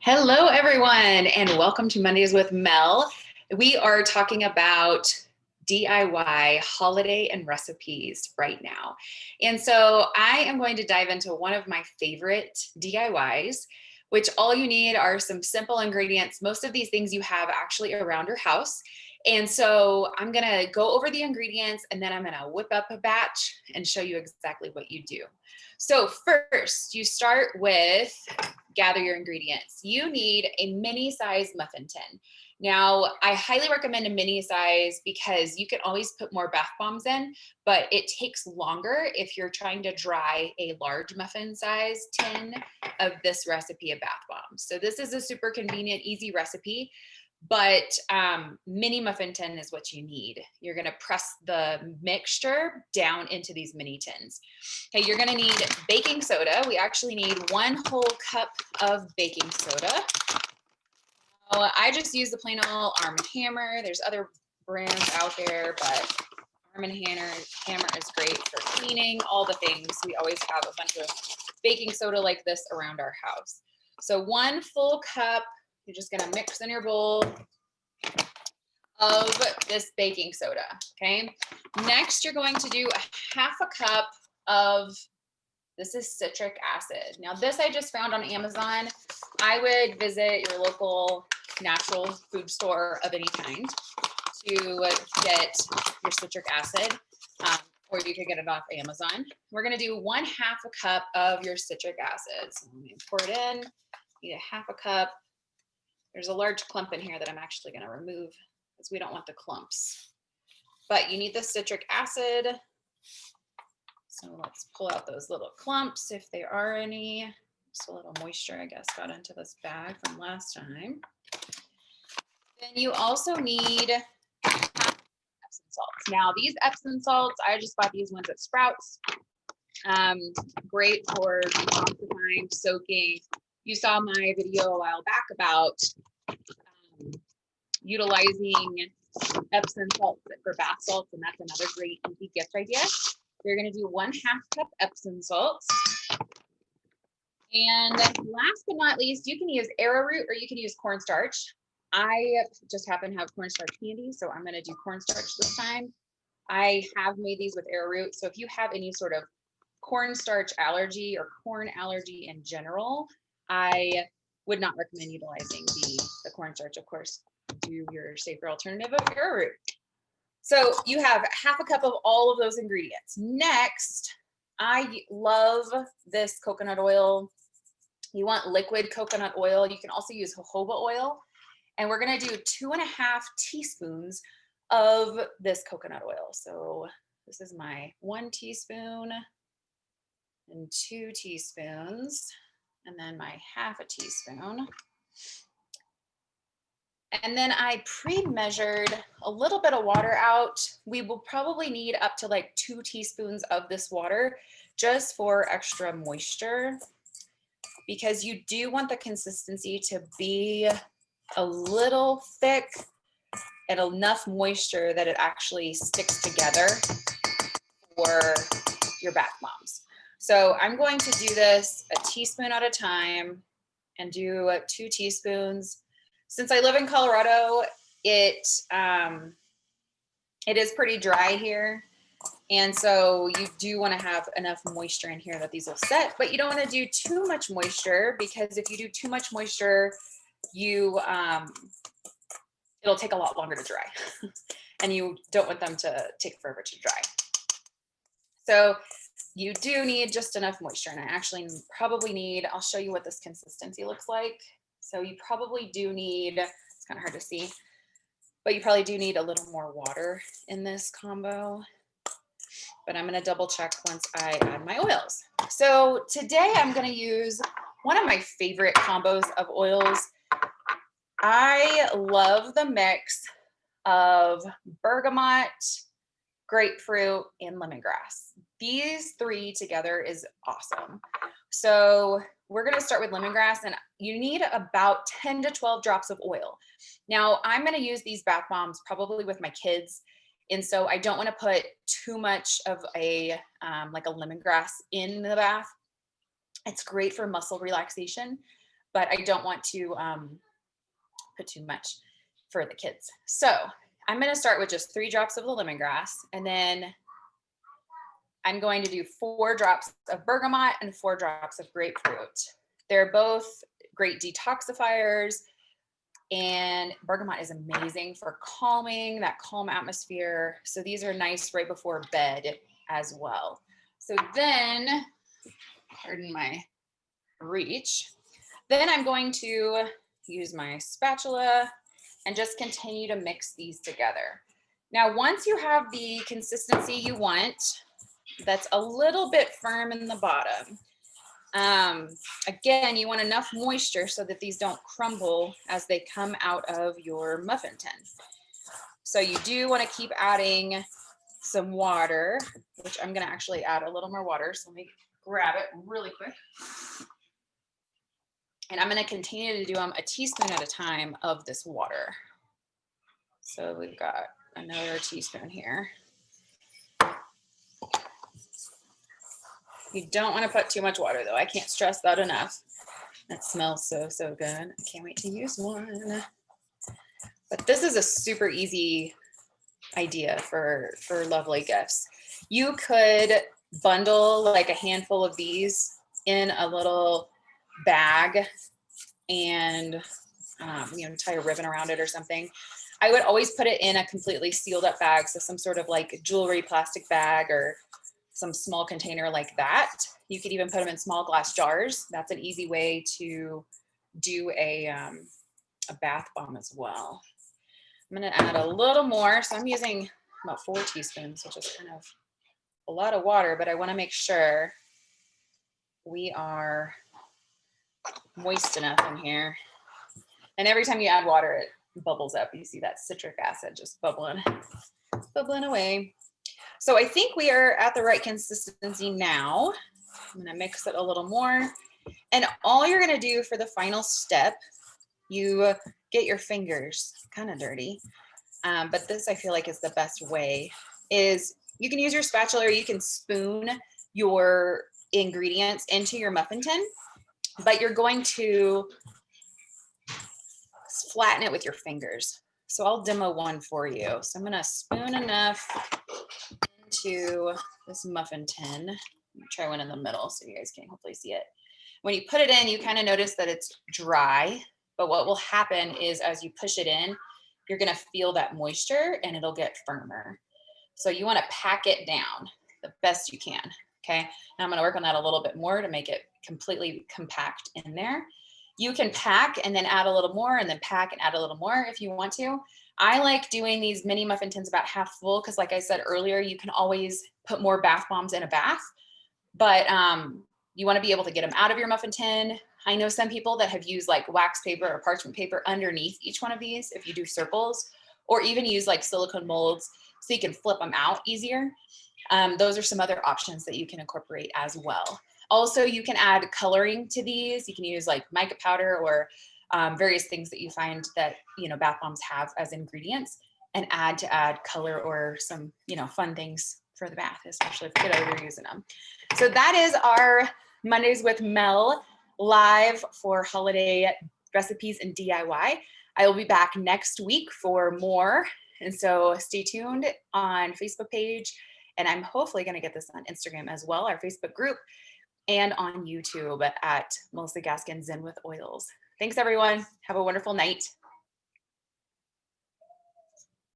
Hello, everyone, and welcome to Mondays with Mel. We are talking about DIY holiday and recipes right now. And so I am going to dive into one of my favorite DIYs, which all you need are some simple ingredients. Most of these things you have actually around your house. And so I'm going to go over the ingredients and then I'm going to whip up a batch and show you exactly what you do. So first, you start with gather your ingredients. You need a mini size muffin tin. Now, I highly recommend a mini size because you can always put more bath bombs in, but it takes longer if you're trying to dry a large muffin size tin of this recipe of bath bombs. So this is a super convenient, easy recipe, but mini muffin tin is what you need. You're gonna press the mixture down into these mini tins. Okay, you're gonna need baking soda. We actually need 1 whole cup of baking soda. I just use the plain old Arm & Hammer. There's other brands out there, but Arm & Hammer is great for cleaning, all the things. We always have a bunch of baking soda like this around our house. So 1 full cup, you're just gonna mix in your bowl of this baking soda, okay? Next, you're going to do a 1/2 cup of, this is citric acid. Now this I just found on Amazon. I would visit your local natural food store of any kind to get your citric acid, or you could get it off Amazon. We're gonna do 1/2 cup of your citric acid. So let me pour it in, need a 1/2 cup. There's a large clump in here that I'm actually gonna remove because we don't want the clumps. But you need the citric acid. So let's pull out those little clumps if there are any. Just a little moisture, I guess, got into this bag from last time. Then you also need Epsom salts. Now these Epsom salts, I just bought these ones at Sprouts. Great for detoxifying, soaking. You saw my video a while back about utilizing Epsom salts for bath salts, and that's another great easy gift idea. You're going to do 1/2 cup Epsom salts. And last but not least, you can use arrowroot or you can use cornstarch. I just happen to have cornstarch candy, so I'm going to do cornstarch this time. I have made these with arrowroot, so if you have any sort of cornstarch allergy or corn allergy in general, I would not recommend utilizing the cornstarch. Of course, do your safer alternative of arrowroot. So you have 1/2 cup of all of those ingredients. Next, I love this coconut oil. You want liquid coconut oil. You can also use jojoba oil. And we're gonna do 2.5 teaspoons of this coconut oil. So this is my 1 teaspoon and 2 teaspoons, and then my 1/2 teaspoon. And then I pre-measured a little bit of water out. We will probably need up to like 2 teaspoons of this water just for extra moisture, because you do want the consistency to be a little thick and enough moisture that it actually sticks together for your bath bombs. So I'm going to do this a teaspoon at a time and do 2 teaspoons. Since I live in Colorado, it is pretty dry here. And so you do want to have enough moisture in here that these will set, but you don't want to do too much moisture, because if you do too much moisture, it'll take a lot longer to dry and you don't want them to take forever to dry. So you do need just enough moisture, and I actually probably need, I'll show you what this consistency looks like. So you probably do need, it's kind of hard to see, but you probably do need a little more water in this combo. But I'm going to double check once I add my oils. So today I'm going to use one of my favorite combos of oils. I love the mix of bergamot, grapefruit, and lemongrass. These 3 together is awesome. So we're going to start with lemongrass, and you need about 10 to 12 drops of oil. Now I'm going to use these bath bombs probably with my kids, and so I don't want to put too much of a like a lemongrass in the bath. It's great for muscle relaxation, but I don't want to put too much for the kids. So I'm going to start with just 3 drops of the lemongrass, and then I'm going to do 4 drops of bergamot and 4 drops of grapefruit. They're both great detoxifiers, and bergamot is amazing for calming, that calm atmosphere. So these are nice right before bed as well. So then, pardon my reach, then I'm going to use my spatula and just continue to mix these together. Now, once you have the consistency you want, that's a little bit firm in the bottom. Again, you want enough moisture so that these don't crumble as they come out of your muffin tin. So you do want to keep adding some water, which I'm going to actually add a little more water. So let me grab it really quick. And I'm going to continue to do them a teaspoon at a time of this water. So we've got another teaspoon here. You don't want to put too much water though. I can't stress that enough. That smells so, so good. I can't wait to use one. But this is a super easy idea for lovely gifts. You could bundle like a handful of these in a little bag and tie a ribbon around it or something. I would always put it in a completely sealed up bag, so some sort of like jewelry plastic bag or some small container like that. You could even put them in small glass jars. That's an easy way to do a bath bomb as well. I'm going to add a little more. So I'm using about 4 teaspoons, which is kind of a lot of water, but I want to make sure we are moist enough in here. And every time you add water, it bubbles up. You see that citric acid just bubbling away. So I think we are at the right consistency now. I'm going to mix it a little more. And all you're going to do for the final step, you get your fingers kind of dirty, but this I feel like is the best way, is you can use your spatula or you can spoon your ingredients into your muffin tin, but you're going to flatten it with your fingers. So I'll demo one for you. So I'm going to spoon enough into this muffin tin. Try one in the middle so you guys can hopefully see it. When you put it in, you kind of notice that it's dry, but what will happen is as you push it in, you're going to feel that moisture and it'll get firmer. So you want to pack it down the best you can. Okay. Now I'm going to work on that a little bit more to make it completely compact in there. You can pack and then add a little more and then pack and add a little more if you want to. I like doing these mini muffin tins about half full because like I said earlier, you can always put more bath bombs in a bath, but you want to be able to get them out of your muffin tin. I know some people that have used like wax paper or parchment paper underneath each one of these if you do circles, or even use like silicone molds so you can flip them out easier. Those are some other options that you can incorporate as well. Also, you can add coloring to these. You can use like mica powder or various things that you find that, bath bombs have as ingredients, and add color or some, fun things for the bath, especially if kiddos are using them. So that is our Mondays with Mel live for holiday recipes and DIY. I will be back next week for more. And so stay tuned on Facebook page. And I'm hopefully going to get this on Instagram as well, our Facebook group, and on YouTube at Melissa Gaskin Zen with Oils. Thanks, everyone. Have a wonderful night.